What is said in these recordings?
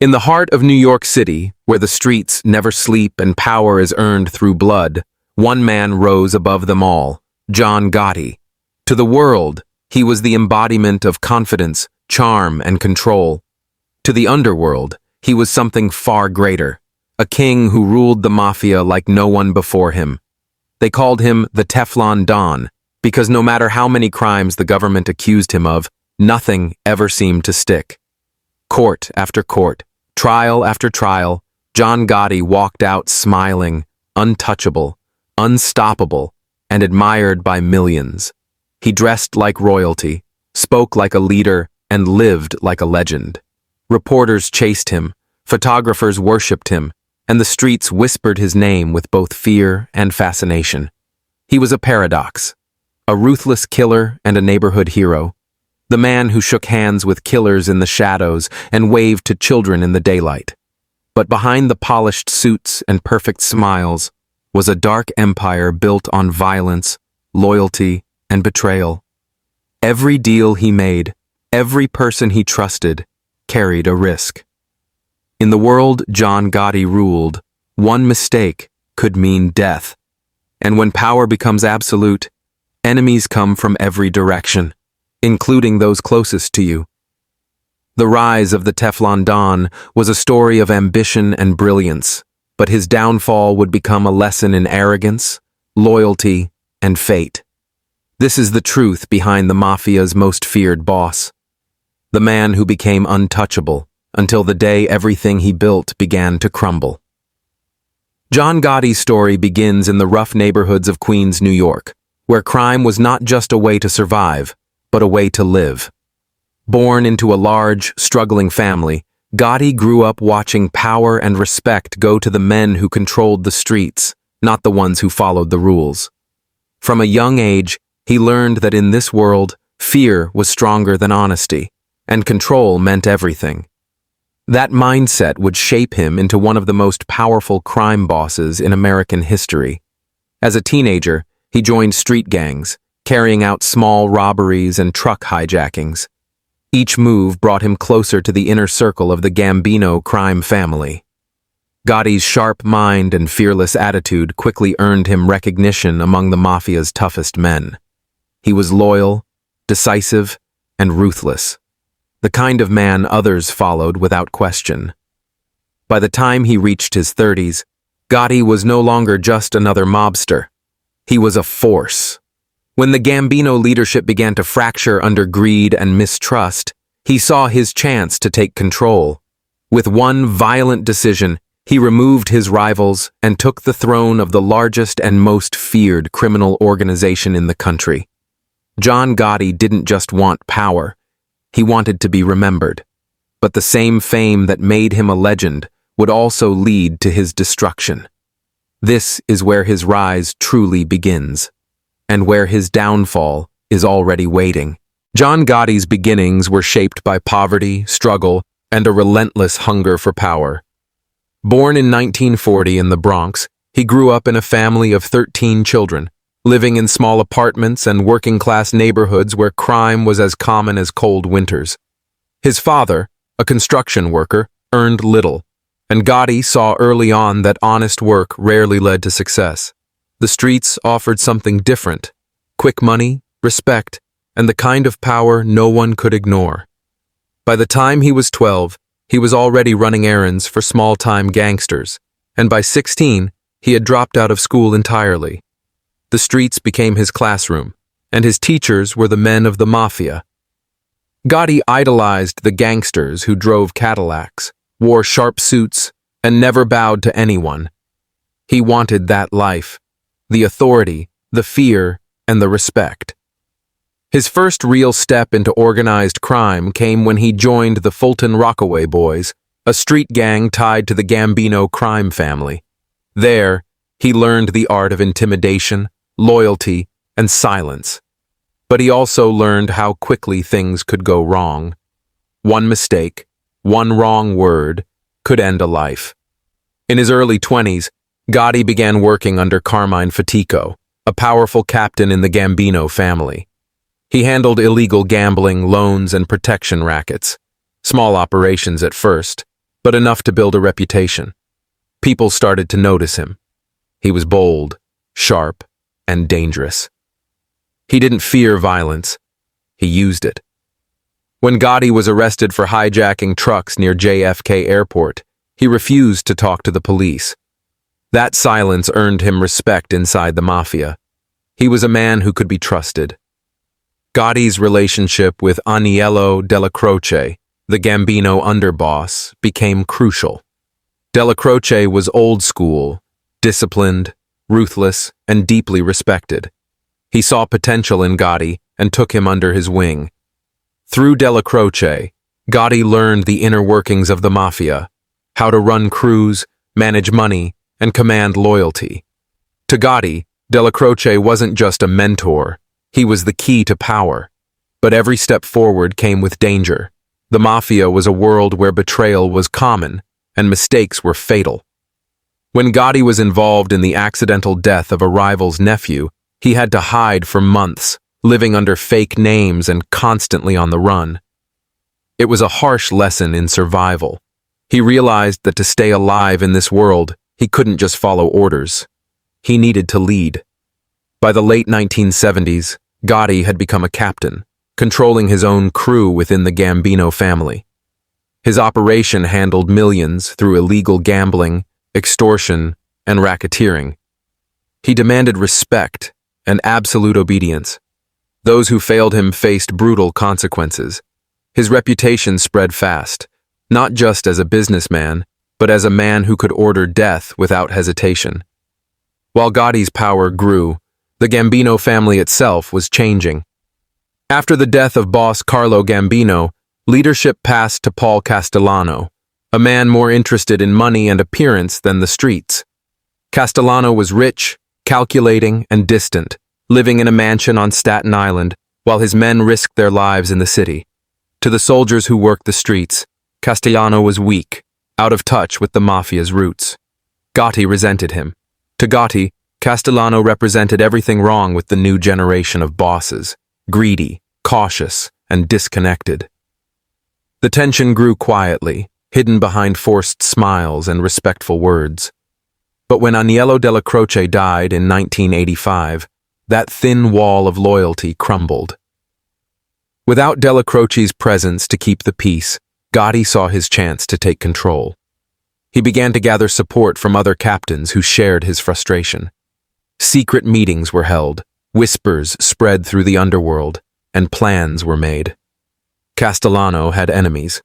In the heart of New York City, where the streets never sleep and power is earned through blood, one man rose above them all, John Gotti. To the world, he was the embodiment of confidence, charm, and control. To the underworld, he was something far greater, a king who ruled the mafia like no one before him. They called him the Teflon Don, because no matter how many crimes the government accused him of, nothing ever seemed to stick. Court after court, trial after trial, John Gotti walked out smiling, untouchable, unstoppable, and admired by millions. He dressed like royalty, spoke like a leader, and lived like a legend. Reporters chased him, photographers worshipped him, and the streets whispered his name with both fear and fascination. He was a paradox, a ruthless killer and a neighborhood hero, the man who shook hands with killers in the shadows and waved to children in the daylight. But behind the polished suits and perfect smiles was a dark empire built on violence, loyalty, and betrayal. Every deal he made, every person he trusted, carried a risk. In the world John Gotti ruled, one mistake could mean death. And when power becomes absolute, enemies come from every direction, including those closest to you. The rise of the Teflon Don was a story of ambition and brilliance, but his downfall would become a lesson in arrogance, loyalty, and fate. This is the truth behind the mafia's most feared boss, the man who became untouchable until the day everything he built began to crumble. John Gotti's story begins in the rough neighborhoods of Queens, New York, where crime was not just a way to survive, but a way to live. Born into a large, struggling family, Gotti grew up watching power and respect go to the men who controlled the streets, not the ones who followed the rules. From a young age, he learned that in this world, fear was stronger than honesty, and control meant everything. That mindset would shape him into one of the most powerful crime bosses in American history. As a teenager, he joined street gangs, carrying out small robberies and truck hijackings. Each move brought him closer to the inner circle of the Gambino crime family. Gotti's sharp mind and fearless attitude quickly earned him recognition among the mafia's toughest men. He was loyal, decisive, and ruthless, the kind of man others followed without question. By the time he reached his 30s, Gotti was no longer just another mobster. He was a force. When the Gambino leadership began to fracture under greed and mistrust, he saw his chance to take control. With one violent decision, he removed his rivals and took the throne of the largest and most feared criminal organization in the country. John Gotti didn't just want power. He wanted to be remembered. But the same fame that made him a legend would also lead to his destruction. This is where his rise truly begins, and where his downfall is already waiting. John Gotti's beginnings were shaped by poverty, struggle, and a relentless hunger for power. Born in 1940 in the Bronx, he grew up in a family of 13 children, living in small apartments and working-class neighborhoods where crime was as common as cold winters. His father, a construction worker, earned little, and Gotti saw early on that honest work rarely led to success. The streets offered something different: quick money, respect, and the kind of power no one could ignore. By the time he was 12, he was already running errands for small-time gangsters, and by 16, he had dropped out of school entirely. The streets became his classroom, and his teachers were the men of the mafia. Gotti idolized the gangsters who drove Cadillacs, wore sharp suits, and never bowed to anyone. He wanted that life: the authority, the fear, and the respect. His first real step into organized crime came when he joined the Fulton Rockaway Boys, a street gang tied to the Gambino crime family. There, he learned the art of intimidation, loyalty, and silence. But he also learned how quickly things could go wrong. One mistake, one wrong word, could end a life. In his early 20s, Gotti began working under Carmine Fatico, a powerful captain in the Gambino family. He handled illegal gambling, loans, and protection rackets. Small operations at first, but enough to build a reputation. People started to notice him. He was bold, sharp, and dangerous. He didn't fear violence. He used it. When Gotti was arrested for hijacking trucks near JFK Airport, he refused to talk to the police. That silence earned him respect inside the mafia. He was a man who could be trusted. Gotti's relationship with Aniello Della Croce, the Gambino underboss, became crucial. Della Croce was old school, disciplined, ruthless, and deeply respected. He saw potential in Gotti and took him under his wing. Through Della Croce, Gotti learned the inner workings of the mafia, how to run crews, manage money, and command loyalty. To Gotti, Della Croce wasn't just a mentor, he was the key to power. But every step forward came with danger. The mafia was a world where betrayal was common, and mistakes were fatal. When Gotti was involved in the accidental death of a rival's nephew, he had to hide for months, living under fake names and constantly on the run. It was a harsh lesson in survival. He realized that to stay alive in this world, he couldn't just follow orders. He needed to lead. By the late 1970s, Gotti had become a captain, controlling his own crew within the Gambino family. His operation handled millions through illegal gambling, extortion, and racketeering. He demanded respect and absolute obedience. Those who failed him faced brutal consequences. His reputation spread fast, not just as a businessman, but as a man who could order death without hesitation. While Gotti's power grew, the Gambino family itself was changing. After the death of boss Carlo Gambino, leadership passed to Paul Castellano, a man more interested in money and appearance than the streets. Castellano was rich, calculating, and distant, living in a mansion on Staten Island, while his men risked their lives in the city. To the soldiers who worked the streets, Castellano was weak, out of touch with the mafia's roots. Gotti resented him. To Gotti, Castellano represented everything wrong with the new generation of bosses, greedy, cautious, and disconnected. The tension grew quietly, hidden behind forced smiles and respectful words. But when Aniello Della Croce died in 1985, that thin wall of loyalty crumbled. Without Della Croce's presence to keep the peace, Gotti saw his chance to take control. He began to gather support from other captains who shared his frustration. Secret meetings were held, whispers spread through the underworld, and plans were made. Castellano had enemies,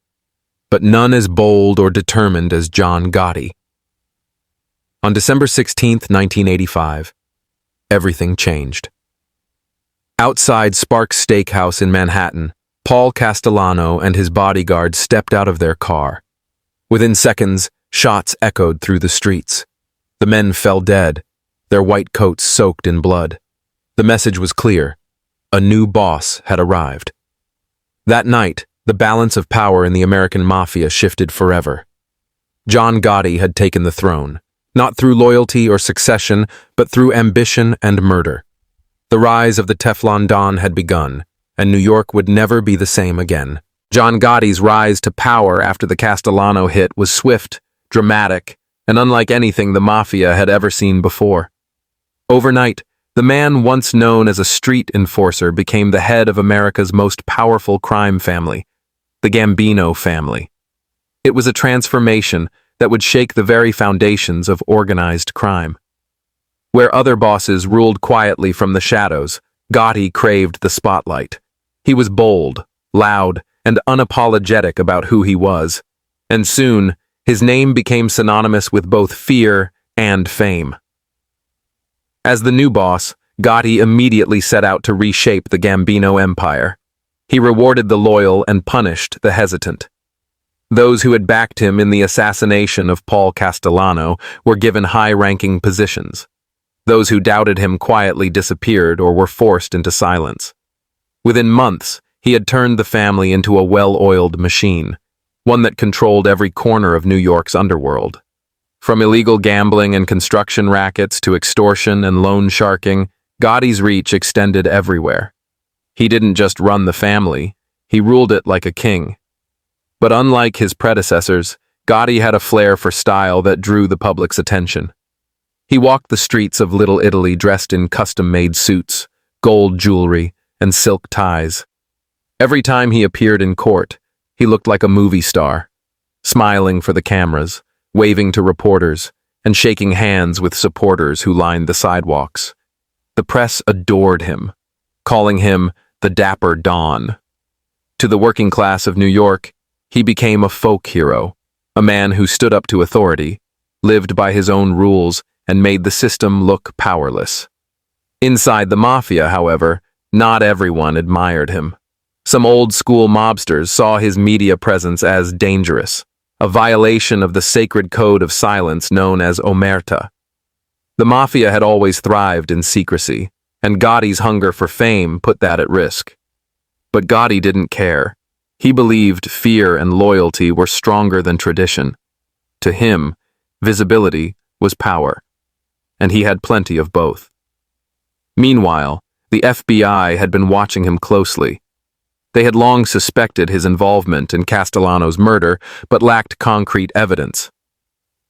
but none as bold or determined as John Gotti. On December 16, 1985, everything changed. Outside Sparks Steakhouse in Manhattan, Paul Castellano and his bodyguard stepped out of their car. Within seconds, shots echoed through the streets. The men fell dead, their white coats soaked in blood. The message was clear. A new boss had arrived. That night, the balance of power in the American mafia shifted forever. John Gotti had taken the throne, not through loyalty or succession, but through ambition and murder. The rise of the Teflon Don had begun, and New York would never be the same again. John Gotti's rise to power after the Castellano hit was swift, dramatic, and unlike anything the mafia had ever seen before. Overnight, the man once known as a street enforcer became the head of America's most powerful crime family, the Gambino family. It was a transformation that would shake the very foundations of organized crime. Where other bosses ruled quietly from the shadows, Gotti craved the spotlight. He was bold, loud, and unapologetic about who he was, and soon, his name became synonymous with both fear and fame. As the new boss, Gotti immediately set out to reshape the Gambino empire. He rewarded the loyal and punished the hesitant. Those who had backed him in the assassination of Paul Castellano were given high-ranking positions. Those who doubted him quietly disappeared or were forced into silence. Within months, he had turned the family into a well-oiled machine, one that controlled every corner of New York's underworld. From illegal gambling and construction rackets to extortion and loan sharking, Gotti's reach extended everywhere. He didn't just run the family, he ruled it like a king. But unlike his predecessors, Gotti had a flair for style that drew the public's attention. He walked the streets of Little Italy dressed in custom-made suits, gold jewelry, and silk ties. Every time he appeared in court, he looked like a movie star, smiling for the cameras, waving to reporters, and shaking hands with supporters who lined the sidewalks. The press adored him, calling him the Dapper Don. To the working class of New York, he became a folk hero, a man who stood up to authority, lived by his own rules, and made the system look powerless. Inside the Mafia, however, not everyone admired him. Some old-school mobsters saw his media presence as dangerous, a violation of the sacred code of silence known as omerta. The Mafia had always thrived in secrecy, and Gotti's hunger for fame put that at risk. But Gotti didn't care. He believed fear and loyalty were stronger than tradition. To him, visibility was power, and he had plenty of both. Meanwhile, the FBI had been watching him closely. They had long suspected his involvement in Castellano's murder, but lacked concrete evidence.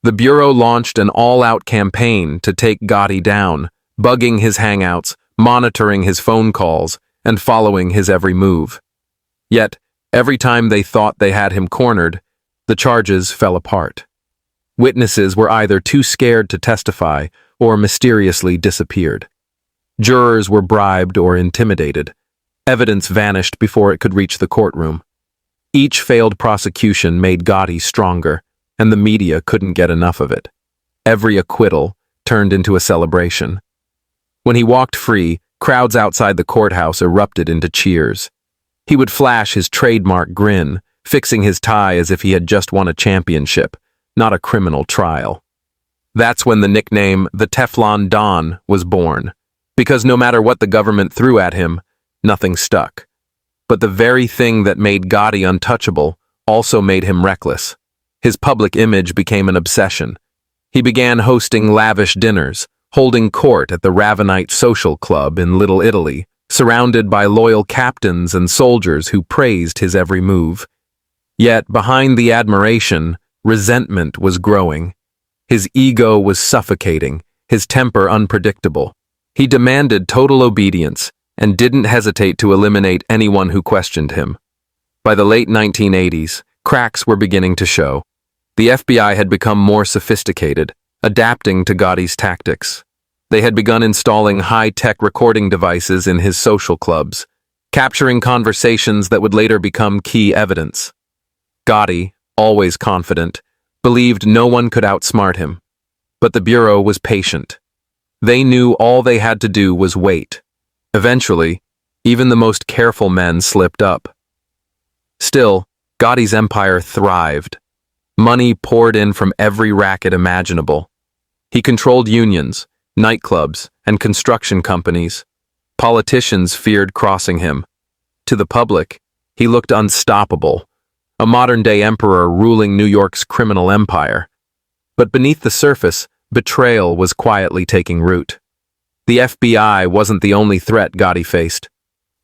The Bureau launched an all-out campaign to take Gotti down, bugging his hangouts, monitoring his phone calls, and following his every move. Yet, every time they thought they had him cornered, the charges fell apart. Witnesses were either too scared to testify or mysteriously disappeared. Jurors were bribed or intimidated. Evidence vanished before it could reach the courtroom. Each failed prosecution made Gotti stronger, and the media couldn't get enough of it. Every acquittal turned into a celebration. When he walked free, crowds outside the courthouse erupted into cheers. He would flash his trademark grin, fixing his tie as if he had just won a championship, not a criminal trial. That's when the nickname the Teflon Don was born, because no matter what the government threw at him, nothing stuck. But the very thing that made Gotti untouchable also made him reckless. His public image became an obsession. He began hosting lavish dinners, holding court at the Ravenite Social Club in Little Italy, surrounded by loyal captains and soldiers who praised his every move. Yet, behind the admiration, resentment was growing. His ego was suffocating, his temper unpredictable. He demanded total obedience and didn't hesitate to eliminate anyone who questioned him. By the late 1980s, cracks were beginning to show. The FBI had become more sophisticated, adapting to Gotti's tactics. They had begun installing high-tech recording devices in his social clubs, capturing conversations that would later become key evidence. Gotti, always confident, believed no one could outsmart him. But the Bureau was patient. They knew all they had to do was wait. Eventually, even the most careful men slipped up. Still, Gotti's empire thrived. Money poured in from every racket imaginable. He controlled unions, nightclubs, and construction companies. Politicians feared crossing him. To the public, he looked unstoppable, a modern-day emperor ruling New York's criminal empire. But beneath the surface, betrayal was quietly taking root. The FBI wasn't the only threat Gotti faced.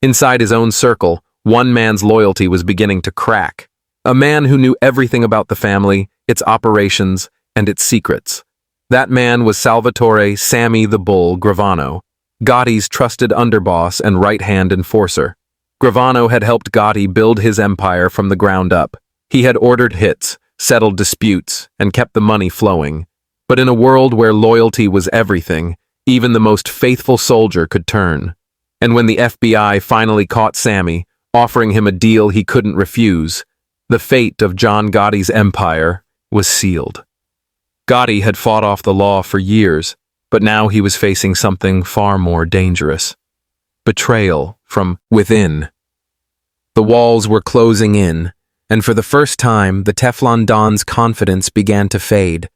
Inside his own circle, one man's loyalty was beginning to crack. A man who knew everything about the family, its operations, and its secrets. That man was Salvatore "Sammy the Bull" Gravano, Gotti's trusted underboss and right-hand enforcer. Gravano had helped Gotti build his empire from the ground up. He had ordered hits, settled disputes, and kept the money flowing. But in a world where loyalty was everything, even the most faithful soldier could turn. And when the FBI finally caught Sammy, offering him a deal he couldn't refuse, the fate of John Gotti's empire was sealed. Gotti had fought off the law for years, but now he was facing something far more dangerous. Betrayal from within. The walls were closing in, and for the first time, the Teflon Don's confidence began to fade.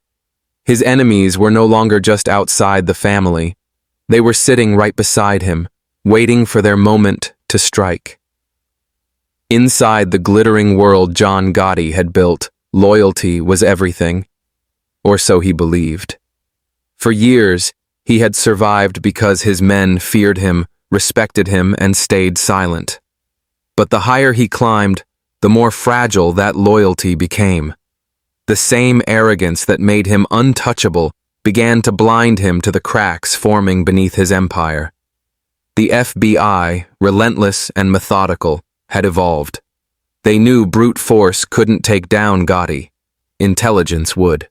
His enemies were no longer just outside the family. They were sitting right beside him, waiting for their moment to strike. Inside the glittering world John Gotti had built, loyalty was everything. Or so he believed. For years, he had survived because his men feared him, respected him, and stayed silent. But the higher he climbed, the more fragile that loyalty became. The same arrogance that made him untouchable began to blind him to the cracks forming beneath his empire. The FBI, relentless and methodical, had evolved. They knew brute force couldn't take down Gotti. Intelligence would.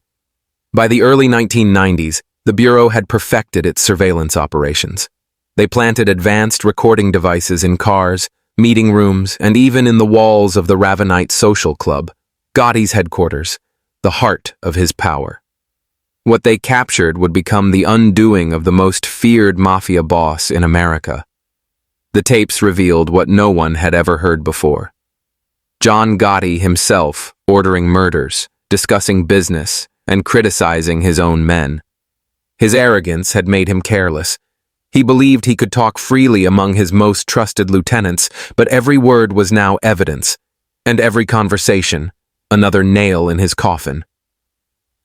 By the early 1990s, the Bureau had perfected its surveillance operations. They planted advanced recording devices in cars, meeting rooms, and even in the walls of the Ravenite Social Club, Gotti's headquarters, the heart of his power. What they captured would become the undoing of the most feared mafia boss in America. The tapes revealed what no one had ever heard before. John Gotti himself ordering murders, discussing business, and criticizing his own men. His arrogance had made him careless. He believed he could talk freely among his most trusted lieutenants, but every word was now evidence, and every conversation, another nail in his coffin.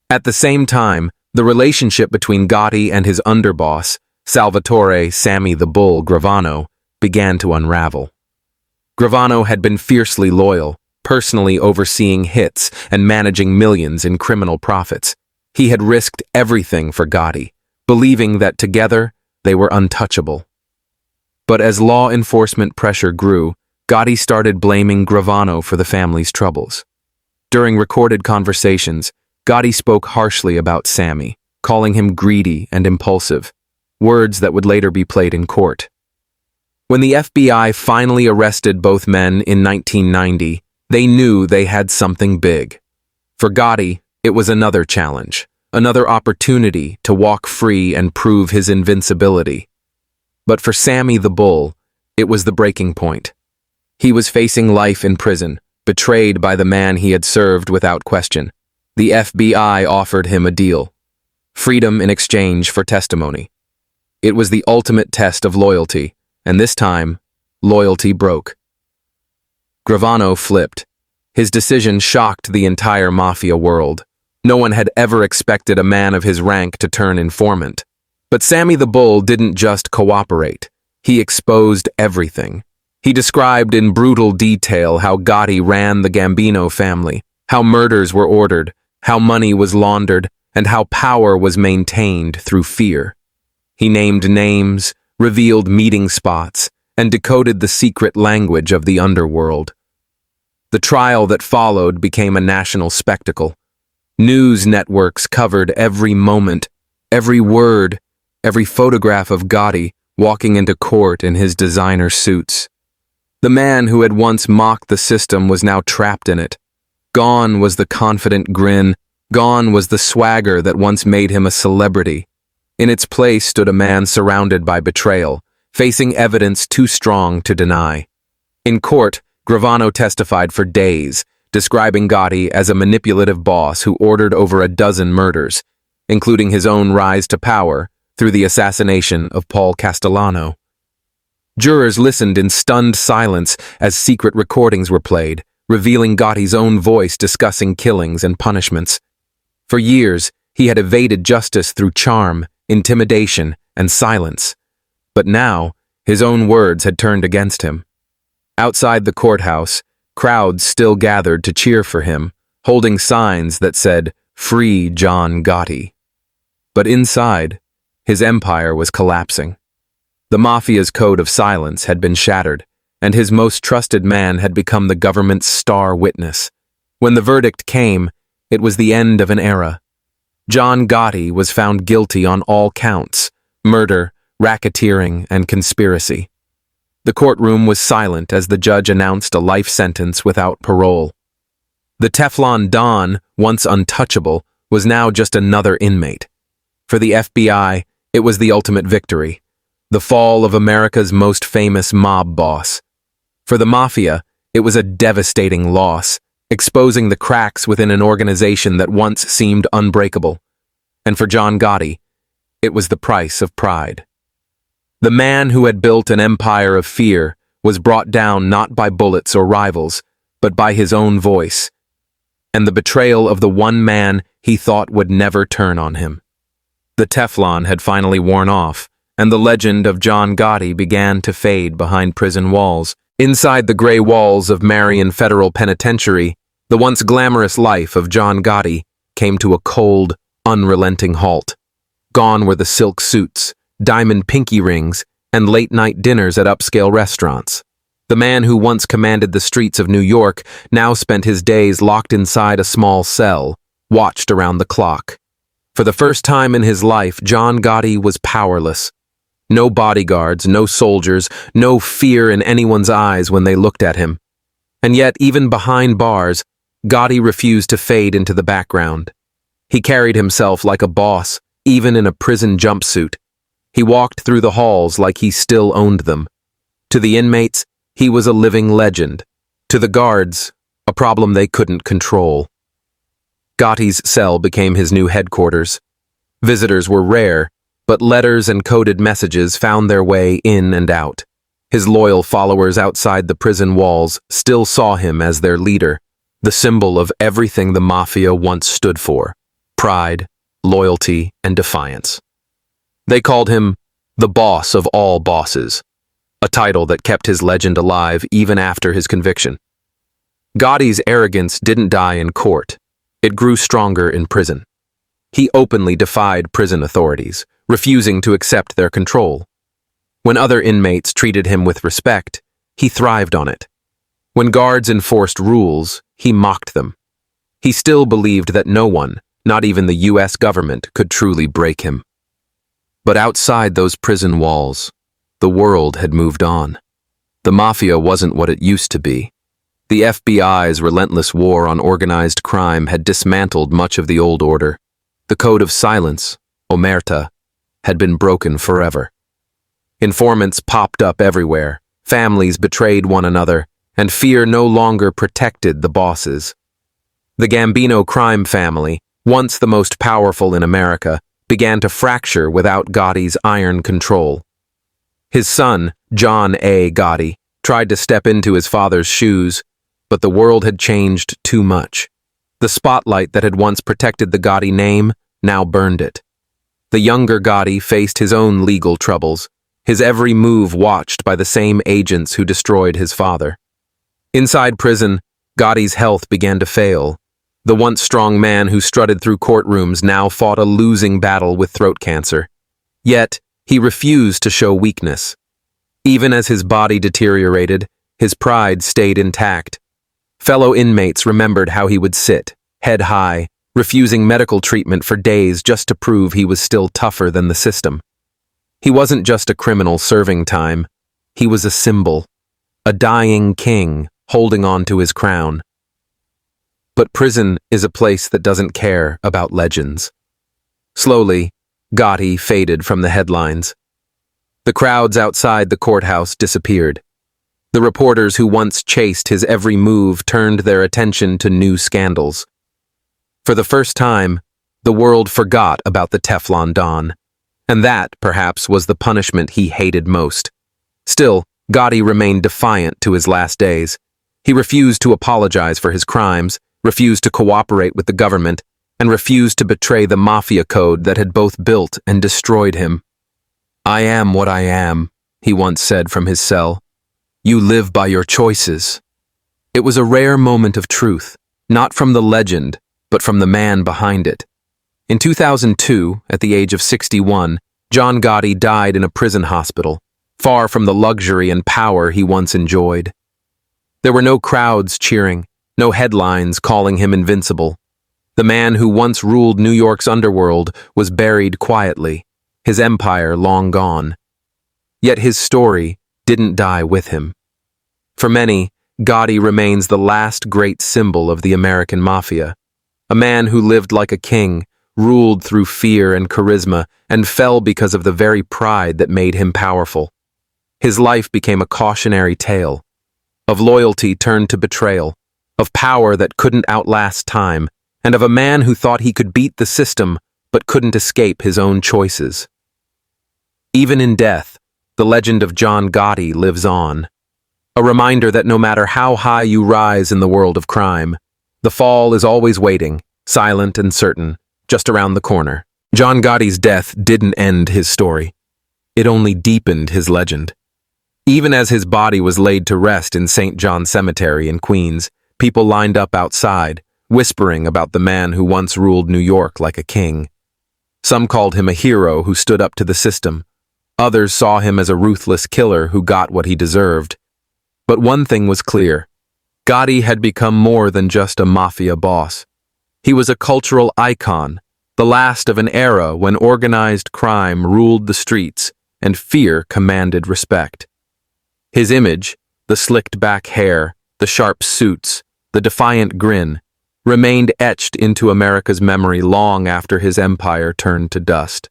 At the same time, the relationship between Gotti and his underboss, Salvatore Sammy the Bull Gravano, began to unravel. Gravano had been fiercely loyal, personally overseeing hits and managing millions in criminal profits. He had risked everything for Gotti, believing that together they were untouchable. But as law enforcement pressure grew, Gotti started blaming Gravano for the family's troubles. During recorded conversations, Gotti spoke harshly about Sammy, calling him greedy and impulsive, words that would later be played in court. When the FBI finally arrested both men in 1990, they knew they had something big. For Gotti, it was another challenge, another opportunity to walk free and prove his invincibility. But for Sammy the Bull, it was the breaking point. He was facing life in prison, betrayed by the man he had served without question. The FBI offered him a deal: freedom in exchange for testimony. It was the ultimate test of loyalty, and this time, loyalty broke. Gravano flipped. His decision shocked the entire mafia world. No one had ever expected a man of his rank to turn informant. But Sammy the Bull didn't just cooperate. He exposed everything. He described in brutal detail how Gotti ran the Gambino family, how murders were ordered, how money was laundered, and how power was maintained through fear. He named names, revealed meeting spots, and decoded the secret language of the Underworld. The trial that followed became a national spectacle. News networks covered every moment, every word, every photograph of Gotti walking into court in his designer suits. The man who had once mocked the system was now trapped in it. Gone was the confident grin, gone was the swagger that once made him a celebrity. In its place stood a man surrounded by betrayal, facing evidence too strong to deny. In court, Gravano testified for days, describing Gotti as a manipulative boss who ordered over a dozen murders, including his own rise to power through the assassination of Paul Castellano. Jurors listened in stunned silence as secret recordings were played, revealing Gotti's own voice discussing killings and punishments. For years, he had evaded justice through charm, intimidation, and silence. But now, his own words had turned against him. Outside the courthouse, crowds still gathered to cheer for him, holding signs that said, "Free John Gotti." But inside, his empire was collapsing. The mafia's code of silence had been shattered, and his most trusted man had become the government's star witness. When the verdict came, it was the end of an era. John Gotti was found guilty on all counts: murder, racketeering, and conspiracy. The courtroom was silent as the judge announced a life sentence without parole. The Teflon Don, once untouchable, was now just another inmate. For the FBI, it was the ultimate victory, the fall of America's most famous mob boss. For the mafia, it was a devastating loss, exposing the cracks within an organization that once seemed unbreakable. And for John Gotti, it was the price of pride. The man who had built an empire of fear was brought down not by bullets or rivals, but by his own voice, and the betrayal of the one man he thought would never turn on him. The Teflon had finally worn off, and the legend of John Gotti began to fade behind prison walls. Inside the gray walls of Marion Federal Penitentiary, The once glamorous life of John Gotti came to a cold, unrelenting halt. Gone were the silk suits, diamond pinky rings, and late-night dinners at upscale restaurants. The man who once commanded the streets of New York now spent his days locked inside a small cell, watched around the clock. For the first time in his life, John Gotti was powerless. No bodyguards, no soldiers, no fear in anyone's eyes when they looked at him. And yet, even behind bars, Gotti refused to fade into the background. He carried himself like a boss, even in a prison jumpsuit. He walked through the halls like he still owned them. To the inmates, he was a living legend. To the guards, a problem they couldn't control. Gotti's cell became his new headquarters. Visitors were rare, but letters and coded messages found their way in and out. His loyal followers outside the prison walls still saw him as their leader, the symbol of everything the Mafia once stood for: pride, loyalty, and defiance. They called him the boss of all bosses, a title that kept his legend alive even after his conviction. Gotti's arrogance didn't die in court. It grew stronger in prison. He openly defied prison authorities, refusing to accept their control. When other inmates treated him with respect, he thrived on it. When guards enforced rules, he mocked them. He still believed that no one, not even the U.S. government, could truly break him. But outside those prison walls, the world had moved on. The Mafia wasn't what it used to be. The FBI's relentless war on organized crime had dismantled much of the old order. The code of silence, omerta, had been broken forever. Informants popped up everywhere, families betrayed one another, and fear no longer protected the bosses. The Gambino crime family, once the most powerful in America, began to fracture without Gotti's iron control. His son, John A. Gotti, tried to step into his father's shoes, but the world had changed too much. The spotlight that had once protected the Gotti name now burned it. The younger Gotti faced his own legal troubles, his every move watched by the same agents who destroyed his father. Inside prison, Gotti's health began to fail. The once strong man who strutted through courtrooms now fought a losing battle with throat cancer. Yet, he refused to show weakness. Even as his body deteriorated, his pride stayed intact. Fellow inmates remembered how he would sit, head high, refusing medical treatment for days just to prove he was still tougher than the system. He wasn't just a criminal serving time. He was a symbol, a dying king holding on to his crown. But prison is a place that doesn't care about legends. Slowly, Gotti faded from the headlines. The crowds outside the courthouse disappeared. The reporters who once chased his every move turned their attention to new scandals. For the first time, the world forgot about the Teflon Don, and that, perhaps, was the punishment he hated most. Still, Gotti remained defiant to his last days. He refused to apologize for his crimes, refused to cooperate with the government, and refused to betray the Mafia code that had both built and destroyed him. "I am what I am," he once said from his cell. "You live by your choices." It was a rare moment of truth, not from the legend, but from the man behind it. In 2002, at the age of 61, John Gotti died in a prison hospital, far from the luxury and power he once enjoyed. There were no crowds cheering, no headlines calling him invincible. The man who once ruled New York's underworld was buried quietly, his empire long gone. Yet his story didn't die with him. For many, Gotti remains the last great symbol of the American Mafia, a man who lived like a king, ruled through fear and charisma, and fell because of the very pride that made him powerful. His life became a cautionary tale, of loyalty turned to betrayal, of power that couldn't outlast time, and of a man who thought he could beat the system but couldn't escape his own choices. Even in death, the legend of John Gotti lives on, a reminder that no matter how high you rise in the world of crime, the fall is always waiting, silent and certain, just around the corner. John Gotti's death didn't end his story. It only deepened his legend. Even as his body was laid to rest in St. John's Cemetery in Queens, people lined up outside, whispering about the man who once ruled New York like a king. Some called him a hero who stood up to the system. Others saw him as a ruthless killer who got what he deserved. But one thing was clear. Gotti had become more than just a mafia boss. He was a cultural icon, the last of an era when organized crime ruled the streets and fear commanded respect. His image, the slicked-back hair, the sharp suits, the defiant grin, remained etched into America's memory long after his empire turned to dust.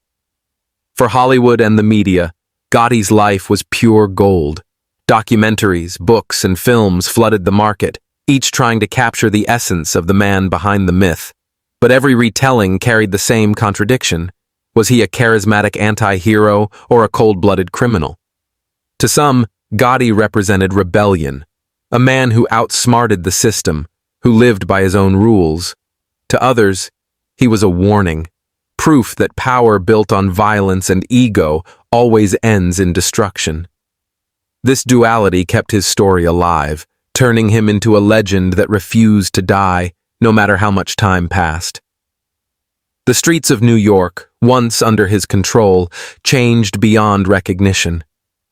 For Hollywood and the media, Gotti's life was pure gold. Documentaries, books, and films flooded the market, each trying to capture the essence of the man behind the myth. But every retelling carried the same contradiction. Was he a charismatic anti-hero or a cold-blooded criminal? To some, Gotti represented rebellion, a man who outsmarted the system, who lived by his own rules. To others, he was a warning, proof that power built on violence and ego always ends in destruction. This duality kept his story alive, turning him into a legend that refused to die, no matter how much time passed. The streets of New York, once under his control, changed beyond recognition.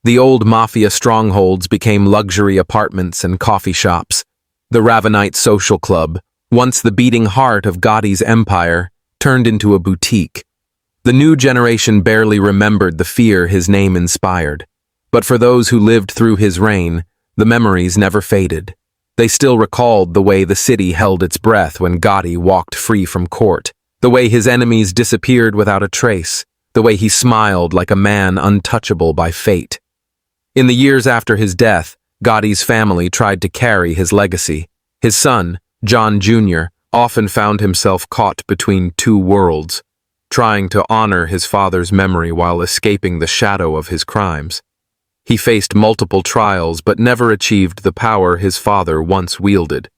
The old mafia strongholds became luxury apartments and coffee shops. The Ravenite Social Club, once the beating heart of Gotti's empire, turned into a boutique. The new generation barely remembered the fear his name inspired. But for those who lived through his reign, the memories never faded. They still recalled the way the city held its breath when Gotti walked free from court, the way his enemies disappeared without a trace, the way he smiled like a man untouchable by fate. In the years after his death, Gotti's family tried to carry his legacy. His son, John Jr., often found himself caught between two worlds, trying to honor his father's memory while escaping the shadow of his crimes. He faced multiple trials but never achieved the power his father once wielded.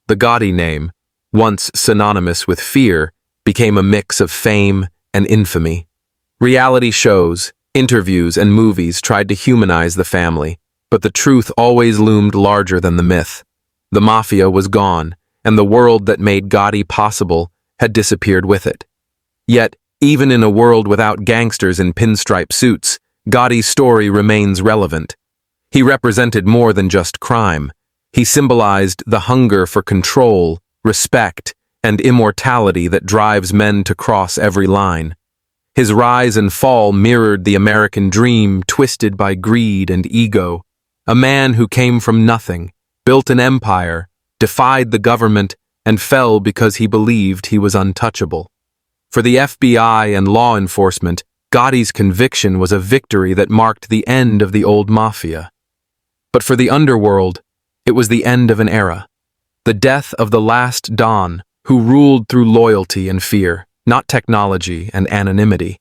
The Gotti name, once synonymous with fear, became a mix of fame and infamy. Reality shows, interviews, and movies tried to humanize the family, but the truth always loomed larger than the myth. The mafia was gone, and the world that made Gotti possible had disappeared with it. Yet, even in a world without gangsters in pinstripe suits, Gotti's story remains relevant. He represented more than just crime. He symbolized the hunger for control, respect, and immortality that drives men to cross every line. His rise and fall mirrored the American dream twisted by greed and ego. A man who came from nothing, built an empire, defied the government, and fell because he believed he was untouchable. For the FBI and law enforcement, Gotti's conviction was a victory that marked the end of the old mafia. But for the underworld, it was the end of an era. The death of the last Don, who ruled through loyalty and fear, not technology and anonymity.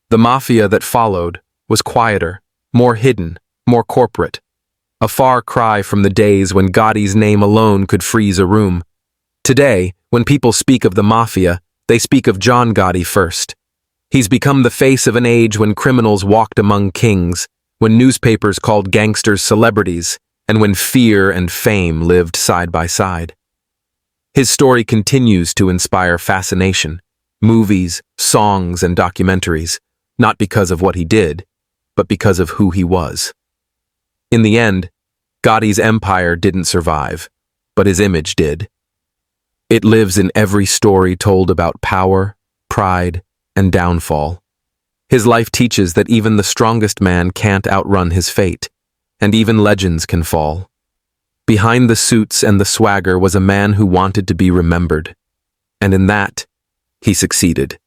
The mafia that followed was quieter, more hidden, more corporate. A far cry from the days when Gotti's name alone could freeze a room. Today, when people speak of the mafia, they speak of John Gotti first. He's become the face of an age when criminals walked among kings, when newspapers called gangsters celebrities, and when fear and fame lived side by side. His story continues to inspire fascination, movies, songs, and documentaries, not because of what he did, but because of who he was. In the end, Gotti's empire didn't survive, but his image did. It lives in every story told about power, pride, and downfall. His life teaches that even the strongest man can't outrun his fate, and even legends can fall. Behind the suits and the swagger was a man who wanted to be remembered, and in that, he succeeded.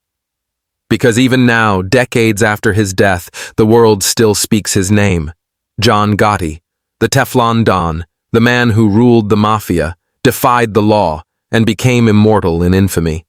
Because even now, decades after his death, the world still speaks his name. John Gotti, the Teflon Don, the man who ruled the mafia, defied the law, and became immortal in infamy.